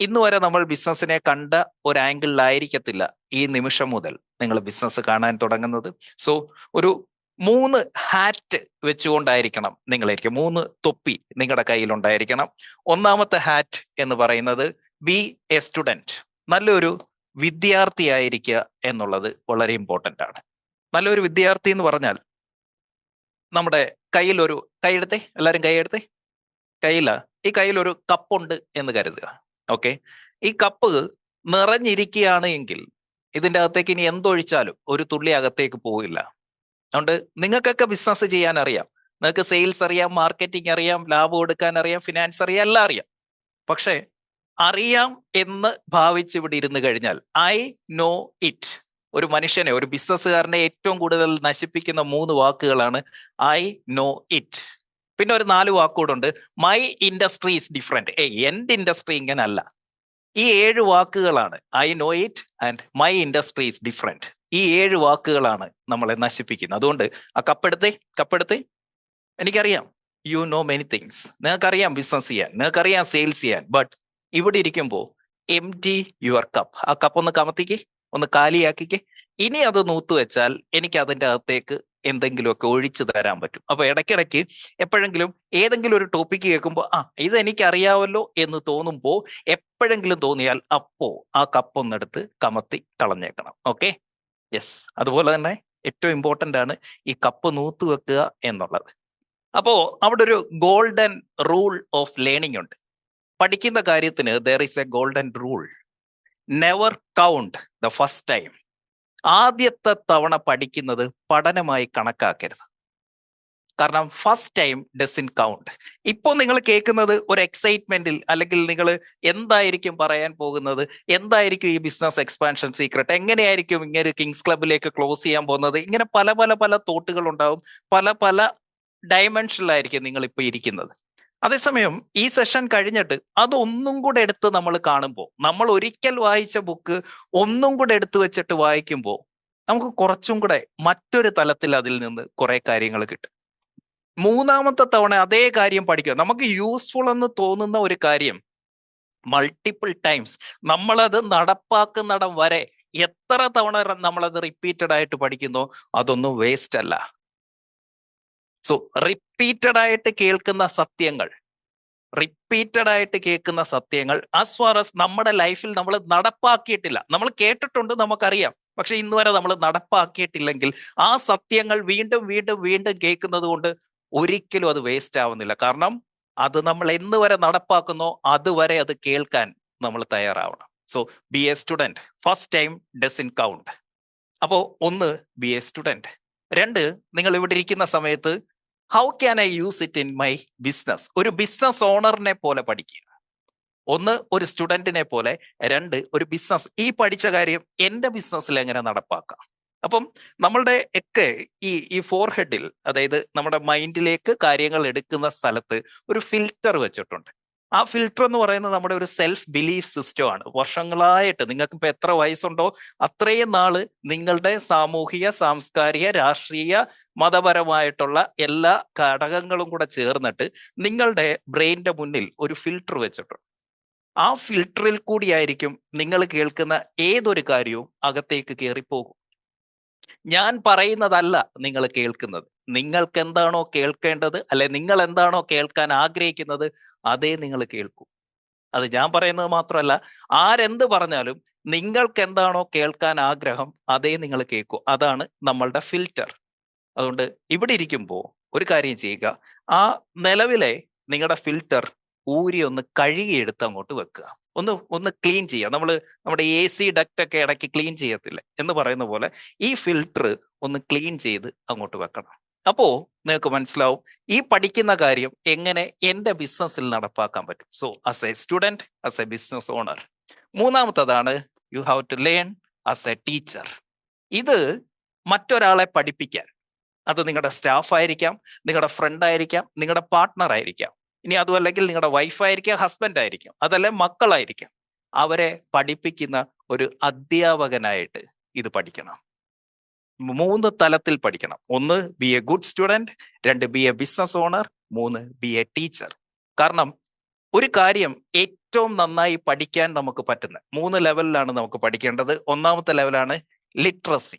ഇന്ന് വരെ നമ്മൾ ബിസിനസ്സിനെ കണ്ട ഒരു ആംഗിളിലായിരിക്കത്തില്ല ഈ നിമിഷം മുതൽ നിങ്ങൾ ബിസിനസ് കാണാൻ തുടങ്ങുന്നത്. സോ ഒരു 3 ഹാറ്റ് വെച്ചുകൊണ്ടായിരിക്കണം നിങ്ങളായിരിക്കും, 3 തൊപ്പി നിങ്ങളുടെ കയ്യിൽ ഉണ്ടായിരിക്കണം. ഒന്നാമത്തെ ഹാറ്റ് എന്ന് പറയുന്നത് ബി എ സ്റ്റുഡന്റ്. നല്ലൊരു വിദ്യാർത്ഥിയായിരിക്കുക എന്നുള്ളത് വളരെ ഇമ്പോർട്ടന്റ് ആണ്. നല്ലൊരു വിദ്യാർത്ഥി എന്ന് പറഞ്ഞാൽ നമ്മുടെ കയ്യിൽ ഒരു കൈയെടുത്തേ, എല്ലാവരും കൈയെടുത്തേ. ഈ കയ്യിൽ ഒരു കപ്പുണ്ട് എന്ന് കരുതുക. ഓക്കെ, ഈ കപ്പ് നിറഞ്ഞിരിക്കുകയാണ് എങ്കിൽ ഇതിന്റെ അകത്തേക്ക് ഇനി എന്തൊഴിച്ചാലും ഒരു തുള്ളി അകത്തേക്ക് പോവില്ല. അതുകൊണ്ട് നിങ്ങൾക്കൊക്കെ ബിസിനസ് ചെയ്യാൻ അറിയാം, നിങ്ങൾക്ക് സെയിൽസ് അറിയാം, മാർക്കറ്റിംഗ് അറിയാം, ലാഭം എടുക്കാൻ അറിയാം, ഫിനാൻസ് അറിയാം, എല്ലാം അറിയാം. പക്ഷെ അറിയാം എന്ന് ഭാവിച്ച് ഇവിടെ ഇരുന്ന് കഴിഞ്ഞാൽ ഐ നോ ഇറ്റ്. ഒരു മനുഷ്യനെ, ഒരു ബിസിനസ്സുകാരനെ ഏറ്റവും കൂടുതൽ നശിപ്പിക്കുന്ന 3 വാക്കുകളാണ് ഐ നോ ഇറ്റ്. പിന്നെ ഒരു 4 വാക്കുകൂടുണ്ട്. My industry is different. എന്റെ ഇൻഡസ്ട്രി ഇങ്ങനല്ല. ഈ 7 വാക്കുകളാണ് I know it and my industry is different. ഈ 7 വാക്കുകളാണ് നമ്മളെ നശിപ്പിക്കുന്നത്. അതുകൊണ്ട് ആ കപ്പെടുത്തേ. എനിക്കറിയാം യു നോ മെനി തിങ്സ്. നിങ്ങൾക്കറിയാം ബിസിനസ് ചെയ്യാൻ, നിങ്ങൾക്കറിയാം സെയിൽസ് ചെയ്യാൻ. ബട്ട് ഇവിടെ ഇരിക്കുമ്പോൾ എംപ്റ്റി യുവർ കപ്പ്. ആ കപ്പ് ഒന്ന് കമത്തിക്ക്, ഒന്ന് കാലിയാക്കിക്ക്. ഇനി അത് നൂത്തു വെച്ചാൽ എനിക്ക് അതിൻ്റെ അകത്തേക്ക് എന്തെങ്കിലുമൊക്കെ ഒഴിച്ചു തരാൻ പറ്റും. അപ്പൊ ഇടയ്ക്കിടയ്ക്ക് എപ്പോഴെങ്കിലും ഏതെങ്കിലും ഒരു ടോപ്പിക്ക് കേൾക്കുമ്പോൾ ഇത് എനിക്ക് അറിയാമല്ലോ എന്ന് തോന്നുമ്പോൾ, എപ്പോഴെങ്കിലും തോന്നിയാൽ അപ്പോ ആ കപ്പൊന്നെടുത്ത് കമത്തി കളഞ്ഞേക്കണം. Okay, yes. അതുപോലെ തന്നെ ഏറ്റവും ഇമ്പോർട്ടന്റ് ആണ് ഈ കപ്പ് നൂത്തു വെക്കുക എന്നുള്ളത്. അപ്പോ അവിടെ ഒരു ഗോൾഡൻ റൂൾ ഓഫ് ലേണിംഗ് ഉണ്ട്. പഠിക്കുന്ന കാര്യത്തിന് there is A golden rule. Never count the first time. ആദ്യത്തെ തവണ പഠിക്കുന്നത് പഠനമായി കണക്കാക്കരുത്. കാരണം ഫസ്റ്റ് ടൈം ഡസൻ കൗണ്ട്. ഇപ്പോൾ നിങ്ങൾ കേൾക്കുന്നത് ഒരു എക്സൈറ്റ്മെന്റിൽ, അല്ലെങ്കിൽ നിങ്ങൾ എന്തായിരിക്കും പറയാൻ പോകുന്നത്, എന്തായിരിക്കും ഈ ബിസിനസ് എക്സ്പാൻഷൻ സീക്രട്ട്, എങ്ങനെയായിരിക്കും ഇങ്ങനെ കിങ്സ് ക്ലബിലേക്ക് ക്ലോസ് ചെയ്യാൻ പോകുന്നത്, ഇങ്ങനെ പല പല പല തോട്ടുകൾ ഉണ്ടാവും. പല പല ഡയമെൻഷനിലായിരിക്കും നിങ്ങൾ ഇപ്പൊ ഇരിക്കുന്നത്. അതേസമയം ഈ സെഷൻ കഴിഞ്ഞിട്ട് അതൊന്നും കൂടെ എടുത്ത് നമ്മൾ കാണുമ്പോൾ, നമ്മൾ ഒരിക്കൽ വായിച്ച ബുക്ക് ഒന്നും കൂടെ എടുത്തു വെച്ചിട്ട് വായിക്കുമ്പോൾ നമുക്ക് കുറച്ചും കൂടെ മറ്റൊരു തലത്തിൽ അതിൽ നിന്ന് കുറെ കാര്യങ്ങൾ കിട്ടും. 3ാമത്തെ തവണ അതേ കാര്യം പഠിക്കുക. നമുക്ക് യൂസ്ഫുൾ എന്ന് തോന്നുന്ന ഒരു കാര്യം മൾട്ടിപ്പിൾ ടൈംസ് നമ്മളത് നടപ്പാക്കുന്നിടം വരെ എത്ര തവണ നമ്മളത് റിപ്പീറ്റഡ് ആയിട്ട് പഠിക്കുന്നോ അതൊന്നും വേസ്റ്റ് അല്ല. സോ റിപ്പീറ്റഡ് ആയിട്ട് കേൾക്കുന്ന സത്യങ്ങൾ ആസ് ഫാർ ആസ് നമ്മുടെ ലൈഫിൽ നമ്മൾ നടപ്പാക്കിയിട്ടില്ല, നമ്മൾ കേട്ടിട്ടുണ്ട്, നമുക്കറിയാം, പക്ഷെ ഇന്ന് വരെ നമ്മൾ നടപ്പാക്കിയിട്ടില്ലെങ്കിൽ ആ സത്യങ്ങൾ വീണ്ടും വീണ്ടും വീണ്ടും കേൾക്കുന്നത് കൊണ്ട് ഒരിക്കലും അത് വേസ്റ്റ് ആവുന്നില്ല. കാരണം അത് നമ്മൾ എന്ന് വരെ നടപ്പാക്കുന്നോ അതുവരെ അത് കേൾക്കാൻ നമ്മൾ തയ്യാറാവണം. So be a student. First time doesn't count. അപ്പോ 1, ബി എ സ്റ്റുഡന്റ്. 2, നിങ്ങൾ ഇവിടെ ഇരിക്കുന്ന സമയത്ത് how can I use it in my business. ഒരു ബിസിനസ് ഓണറിനെ പോലെ പഠിക്കുക. 1, ഒരു സ്റ്റുഡന്റിനെ പോലെ. 2, ഒരു ബിസിനസ്. ഈ പഠിച്ച കാര്യം എന്റെ ബിസിനസ്സിൽ എങ്ങനെ നടപ്പാക്കാം. അപ്പം നമ്മളുടെ ഒക്കെ ഈ ഫോർഹെഡിൽ, അതായത് നമ്മുടെ മൈൻഡിലേക്ക് കാര്യങ്ങൾ എടുക്കുന്ന സ്ഥലത്ത് ഒരു ഫിൽറ്റർ വെച്ചിട്ടുണ്ട്. ആ ഫിൽറ്റർ എന്ന് പറയുന്നത് നമ്മുടെ ഒരു സെൽഫ് ബിലീഫ് സിസ്റ്റം ആണ്. വർഷങ്ങളായിട്ട്, നിങ്ങൾക്ക് ഇപ്പൊ എത്ര വയസ്സുണ്ടോ അത്രയും നാള് നിങ്ങളുടെ സാമൂഹിക, സാംസ്കാരിക, രാഷ്ട്രീയ, മതപരമായിട്ടുള്ള എല്ലാ ഘടകങ്ങളും കൂടെ ചേർന്നിട്ട് നിങ്ങളുടെ ബ്രെയിനിന്റെ മുന്നിൽ ഒരു ഫിൽറ്റർ വെച്ചിട്ടുണ്ട്. ആ ഫിൽറ്ററിൽ കൂടിയായിരിക്കും നിങ്ങൾ കേൾക്കുന്ന ഏതൊരു കാര്യവും അകത്തേക്ക് കയറിപ്പോകും. ഞാൻ പറയുന്നതല്ല നിങ്ങൾ കേൾക്കുന്നത്. നിങ്ങൾക്ക് എന്താണോ കേൾക്കേണ്ടത്, അല്ലെ നിങ്ങൾ എന്താണോ കേൾക്കാൻ ആഗ്രഹിക്കുന്നത്, അതേ നിങ്ങൾ കേൾക്കൂ. അത് ഞാൻ പറയുന്നത് മാത്രമല്ല, ആരെന്ത് പറഞ്ഞാലും നിങ്ങൾക്ക് എന്താണോ കേൾക്കാൻ ആഗ്രഹം അതേ നിങ്ങൾ കേൾക്കൂ. അതാണ് നമ്മളുടെ ഫിൽറ്റർ. അതുകൊണ്ട് ഇവിടെ ഇരിക്കുമ്പോൾ ഒരു കാര്യം ചെയ്യുക, ആ നിലവിലെ നിങ്ങളുടെ ഫിൽറ്റർ ഊരി ഒന്ന് കഴുകിയെടുത്ത് അങ്ങോട്ട് വെക്കുക. ഒന്ന് ക്ലീൻ ചെയ്യുക. നമ്മുടെ AC ഡക്റ്റ് ഒക്കെ ഇടയ്ക്ക് ക്ലീൻ ചെയ്യത്തില്ലേ എന്ന് പറയുന്ന പോലെ ഈ ഫിൽറ്റർ ഒന്ന് ക്ലീൻ ചെയ്ത് അങ്ങോട്ട് വെക്കണം. അപ്പോ നിങ്ങൾക്ക് മനസ്സിലാവും ഈ പഠിക്കുന്ന കാര്യം എങ്ങനെ എന്റെ ബിസിനസ്സിൽ നടപ്പാക്കാൻ പറ്റും. So as a student, as a business owner. 3ാമത്തതാണ് you have to learn as a teacher. ഇത് മറ്റൊരാളെ പഠിപ്പിക്കാൻ, അത് നിങ്ങളുടെ സ്റ്റാഫ് ആയിരിക്കാം, നിങ്ങളുടെ ഫ്രണ്ട് ആയിരിക്കാം, നിങ്ങളുടെ പാർട്ട്ണർ ആയിരിക്കാം, ഇനി അതും അല്ലെങ്കിൽ നിങ്ങളുടെ വൈഫായിരിക്കാം, ഹസ്ബൻഡ് ആയിരിക്കാം, അതല്ല മക്കളായിരിക്കാം. അവരെ പഠിപ്പിക്കുന്ന ഒരു അധ്യാപകനായിട്ട് ഇത് പഠിക്കണം. 3 തലത്തിൽ പഠിക്കണം. 1, be a good student. 2, be a business owner. 3, be a teacher. കാരണം ഒരു കാര്യം ഏറ്റവും നന്നായി പഠിക്കാൻ നമുക്ക് പറ്റുന്ന 3 ലെവലിലാണ് നമുക്ക് പഠിക്കേണ്ടത്. ഒന്നാമത്തെ ലെവലാണ് ലിറ്ററസി.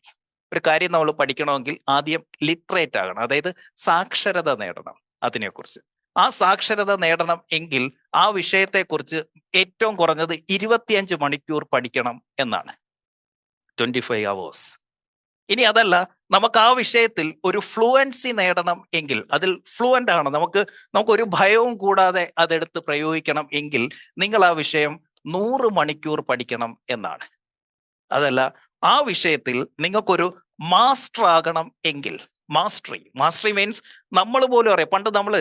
ഒരു കാര്യം നമ്മൾ പഠിക്കണമെങ്കിൽ ആദ്യം ലിറ്ററേറ്റ് ആകണം, അതായത് സാക്ഷരത നേടണം അതിനെക്കുറിച്ച്. ആ സാക്ഷരത നേടണം എങ്കിൽ ആ വിഷയത്തെക്കുറിച്ച് ഏറ്റവും കുറഞ്ഞത് 25 മണിക്കൂർ പഠിക്കണം എന്നാണ്, 25 hours. ഇനി അതല്ല, നമുക്ക് ആ വിഷയത്തിൽ ഒരു ഫ്ലുവൻസി നേടണം എങ്കിൽ, അതിൽ ഫ്ലുവൻ്റ് ആണ്, നമുക്കൊരു ഭയവും കൂടാതെ അതെടുത്ത് പ്രയോഗിക്കണം എങ്കിൽ നിങ്ങൾ ആ വിഷയം 100 മണിക്കൂർ പഠിക്കണം എന്നാണ്. അതല്ല, ആ വിഷയത്തിൽ നിങ്ങൾക്കൊരു മാസ്റ്റർ ആകണം എങ്കിൽ, മാസ്റ്ററി മീൻസ് നമ്മൾ പോലും അറിയാം, പണ്ട് നമ്മൾ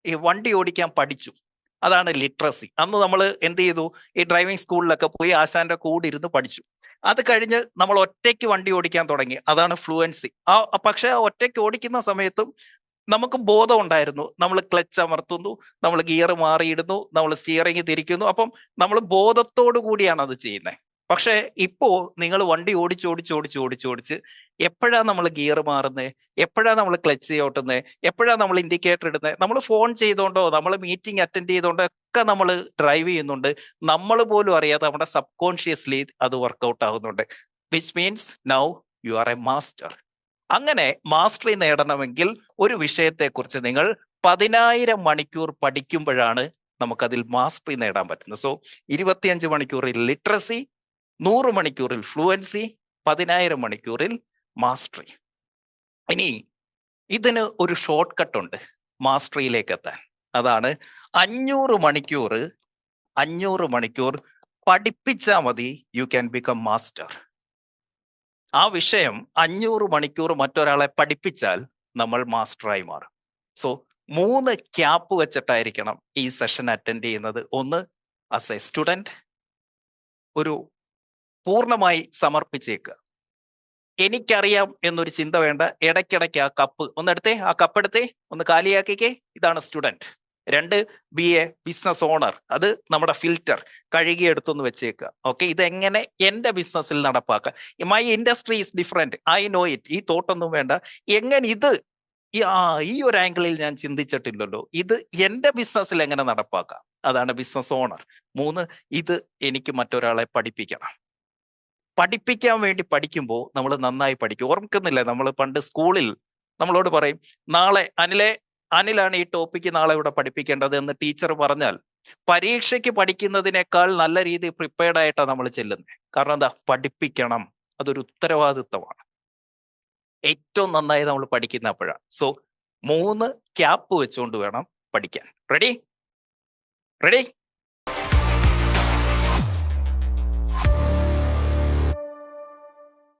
ഈ വണ്ടി ഓടിക്കാൻ പഠിച്ചു, അതാണ് ലിറ്ററസി. അന്ന് നമ്മൾ എന്ത് ചെയ്തു, ഈ ഡ്രൈവിംഗ് സ്കൂളിലൊക്കെ പോയി ആശാന്റെ കൂടെ ഇരുന്ന് പഠിച്ചു. അത് കഴിഞ്ഞ് നമ്മൾ ഒറ്റയ്ക്ക് വണ്ടി ഓടിക്കാൻ തുടങ്ങി, അതാണ് ഫ്ലുവൻസി. പക്ഷെ ആ ഒറ്റയ്ക്ക് ഓടിക്കുന്ന സമയത്തും നമുക്ക് ബോധം ഉണ്ടായിരുന്നു, നമ്മൾ ക്ലച്ച് അമർത്തുന്നു, നമ്മൾ ഗിയർ മാറിയിടുന്നു, നമ്മൾ സ്റ്റിയറിംഗ് തിരിക്കുന്നു, അപ്പം നമ്മൾ ബോധത്തോടു കൂടിയാണ് അത് ചെയ്യുന്നത്. പക്ഷെ ഇപ്പോ നിങ്ങൾ വണ്ടി ഓടിച്ച് എപ്പോഴാ നമ്മൾ ഗിയർ മാറുന്നത്, എപ്പോഴാ നമ്മൾ ക്ലച്ച് ചവിട്ടുന്നത്, എപ്പോഴാ നമ്മൾ ഇൻഡിക്കേറ്റർ ഇടുന്നത്, നമ്മൾ ഫോൺ ചെയ്തോണ്ടോ നമ്മൾ മീറ്റിംഗ് അറ്റൻഡ് ചെയ്തോണ്ടോ ഒക്കെ നമ്മൾ ഡ്രൈവ് ചെയ്യുന്നുണ്ട്. നമ്മൾ പോലും അറിയാതെ നമ്മുടെ സബ് കോൺഷ്യസ്ലി അത് വർക്കൗട്ട് ആകുന്നുണ്ട്. Which means now you are A master. അങ്ങനെ മാസ്റ്ററി നേടണമെങ്കിൽ ഒരു വിഷയത്തെക്കുറിച്ച് നിങ്ങൾ 10,000 മണിക്കൂർ പഠിക്കുമ്പോഴാണ് നമുക്കതിൽ മാസ്റ്ററി നേടാൻ പറ്റുന്നത്. സോ 25 മണിക്കൂറിൽ ലിറ്ററസി, 100 മണിക്കൂറിൽ ഫ്ലുവൻസി, 10,000 മണിക്കൂറിൽ മാസ്റ്ററി. ഇനി ഇതിന് ഒരു ഷോർട്ട് കട്ട് ഉണ്ട് മാസ്റ്ററിയിലേക്ക് എത്താൻ. അതാണ് 500 മണിക്കൂർ പഠിപ്പിച്ചാൽ മതി, യു ക്യാൻ ബിക്കം മാസ്റ്റർ. ആ വിഷയം 500 മണിക്കൂർ മറ്റൊരാളെ പഠിപ്പിച്ചാൽ നമ്മൾ മാസ്റ്ററായി മാറും. സോ 3 ക്യാപ്പ് വെച്ചിട്ടായിരിക്കണം ഈ സെഷൻ അറ്റൻഡ് ചെയ്യുന്നത്. ഒന്ന്, ആസ് എ സ്റ്റുഡൻറ് ഒരു പൂർണ്ണമായി സമർപ്പിച്ചേക്കുക. എനിക്കറിയാം എന്നൊരു ചിന്ത വേണ്ട. ഇടയ്ക്കിടയ്ക്ക് ആ കപ്പ് ഒന്നെടുത്തേ, ആ കപ്പ് എടുത്തേ, ഒന്ന് കാലിയാക്കിക്കേ. ഇതാണ് student. 2, be a business owner. അത് നമ്മുടെ ഫിൽറ്റർ, കഴുകിയെടുത്തൊന്ന് വെച്ചേക്കുക. ഓക്കെ, ഇതെങ്ങനെ എൻ്റെ ബിസിനസ്സിൽ നടപ്പാക്കാം. My industry is different, I know it. ഈ തോട്ടൊന്നും വേണ്ട. എങ്ങനെ ഇത് ഈ ഒരു ആംഗിളിൽ ഞാൻ ചിന്തിച്ചിട്ടില്ലല്ലോ, ഇത് എൻ്റെ ബിസിനസ്സിൽ എങ്ങനെ നടപ്പാക്കാം. അതാണ് ബിസിനസ് ഓണർ. 3, ഇത് എനിക്ക് മറ്റൊരാളെ പഠിപ്പിക്കണം. പഠിപ്പിക്കാൻ വേണ്ടി പഠിക്കുമ്പോൾ നമ്മൾ നന്നായി പഠിക്കും. ഓർക്കുന്നില്ല, നമ്മൾ പണ്ട് സ്കൂളിൽ നമ്മളോട് പറയും, നാളെ അനിലാണ് ഈ ടോപ്പിക്ക് നാളെ ഇവിടെ പഠിപ്പിക്കേണ്ടത് എന്ന് ടീച്ചർ പറഞ്ഞാൽ പരീക്ഷയ്ക്ക് പഠിക്കുന്നതിനേക്കാൾ നല്ല രീതിയിൽ പ്രിപ്പയർഡ് ആയിട്ടാണ് നമ്മൾ ചെല്ലുന്നത്. കാരണം എന്താ, പഠിപ്പിക്കണം, അതൊരു ഉത്തരവാദിത്തമാണ്. ഏറ്റവും നന്നായി നമ്മൾ പഠിക്കുന്ന അപ്പോഴാണ്. സോ 3 ക്യാപ്പ് വെച്ചുകൊണ്ട് വേണം പഠിക്കാൻ. റെഡി?